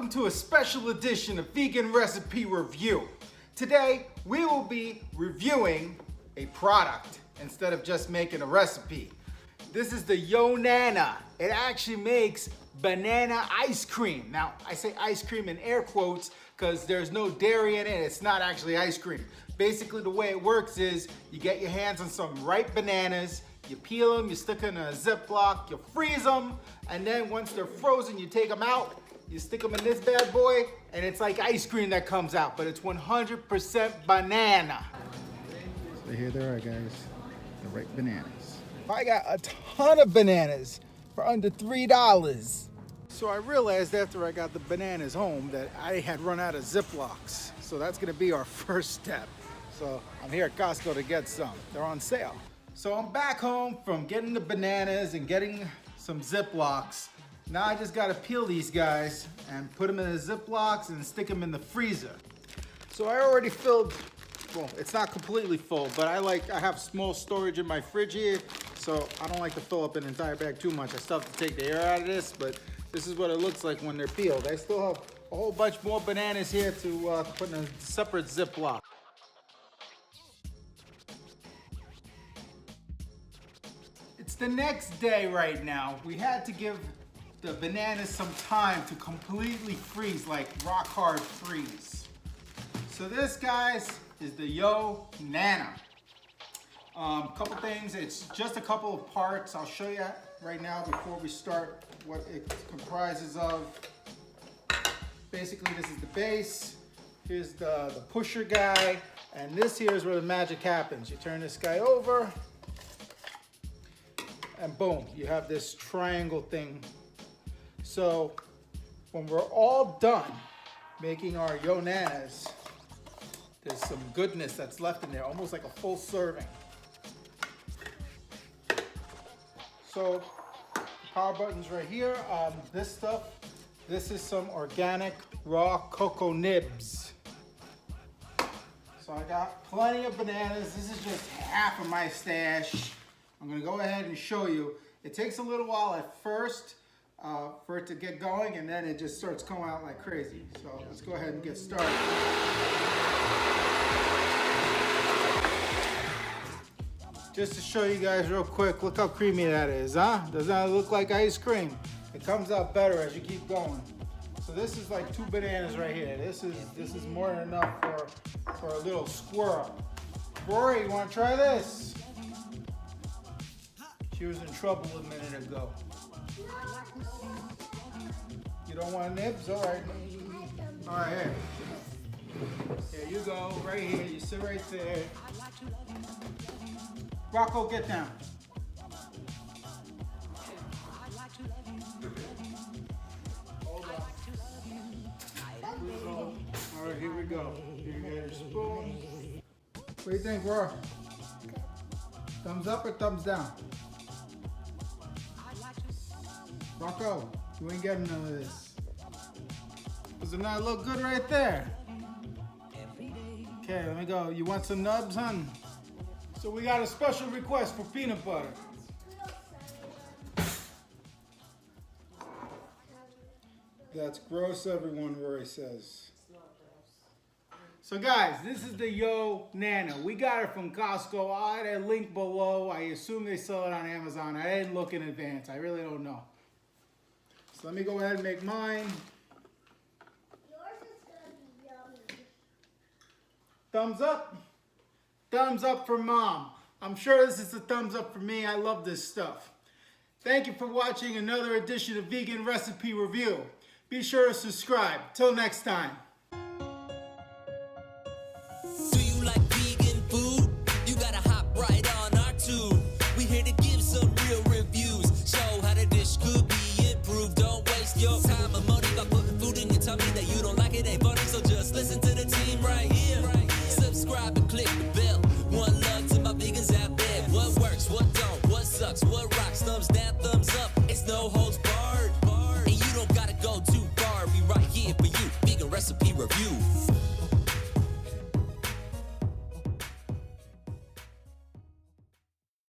welcome to a special edition of Vegan Recipe Review. Today, we will be reviewing a product instead of just making a recipe. This is the YoNana. It actually makes banana ice cream. Now, I say ice cream in air quotes because there's no dairy in it. It's not actually ice cream. Basically, the way it works is you get your hands on some ripe bananas, you peel them, you stick them in a Ziploc, you freeze them, and then once they're frozen, you take them out, you stick them in this bad boy, and it's like ice cream that comes out, but it's 100% banana. So here they are, guys, the ripe bananas. I got a ton of bananas for under $3. So I realized after I got the bananas home that I had run out of Ziplocs. So that's gonna be our first step. So I'm here at Costco to get some. They're on sale. So I'm back home from getting the bananas and getting some Ziplocs. Now I just gotta peel these guys and put them in the Ziplocs and stick them in the freezer. So I already filled, well, it's not completely full, but I have small storage in my fridge here, so I don't like to fill up an entire bag too much. I still have to take the air out of this, but this is what it looks like when they're peeled. I still have a whole bunch more bananas here to put in a separate Ziploc. It's the next day right now. We had to give the bananas some time to completely freeze, like rock hard freeze. So this, guys, is the YoNana. Couple things, it's just a couple of parts. I'll show you right now before we start what it comprises of. Basically, this is the base. Here's the pusher guy. And this here is where the magic happens. You turn this guy over, and boom, you have this triangle thing. So when we're all done making our YoNanas, there's some goodness that's left in there, almost like a full serving. So the power button's right here. This stuff, this is some organic raw cocoa nibs. So I got plenty of bananas. This is just half of my stash. I'm gonna go ahead and show you. It takes a little while at first for it to get going, and then it just starts coming out like crazy. So let's go ahead and get started. Just to show you guys real quick, look how creamy that is, huh? Doesn't that look like ice cream? It comes out better as you keep going. So this is like 2 bananas right here. This is more than enough for a little squirrel. Rory, you wanna try this? She was in trouble a minute ago. You don't want nibs? All right. All right, here. There you go, right here. You sit right there. Rocco, get down. Hold on. All right, here we go. Here you get your spoon. What do you think, Roy? Thumbs up or thumbs down? Rocco, you ain't getting none of this. Doesn't that look good right there? Okay, let me go. You want some nubs, hon? So we got a special request for peanut butter. That's gross, everyone, Rory says. So guys, this is the YoNana. We got it from Costco. I'll add a link below. I assume they sell it on Amazon. I didn't look in advance. I really don't know. So let me go ahead and make mine. Yours is gonna be yummy. Thumbs up. Thumbs up for Mom. I'm sure this is a thumbs up for me. I love this stuff. Thank you for watching another edition of Vegan Recipe Review. Be sure to subscribe. Till next time. Do you like vegan food? You gotta hop right on our tube. We here to give some real reviews. Show how the dish could be improved. Don't waste your time or money by putting food in your tummy that you don't like. It ain't funny, so just listen to the team right here. Subscribe and click the bell. One love to my vegans out there. What works, what don't, what sucks, what rocks. Thumbs down, thumbs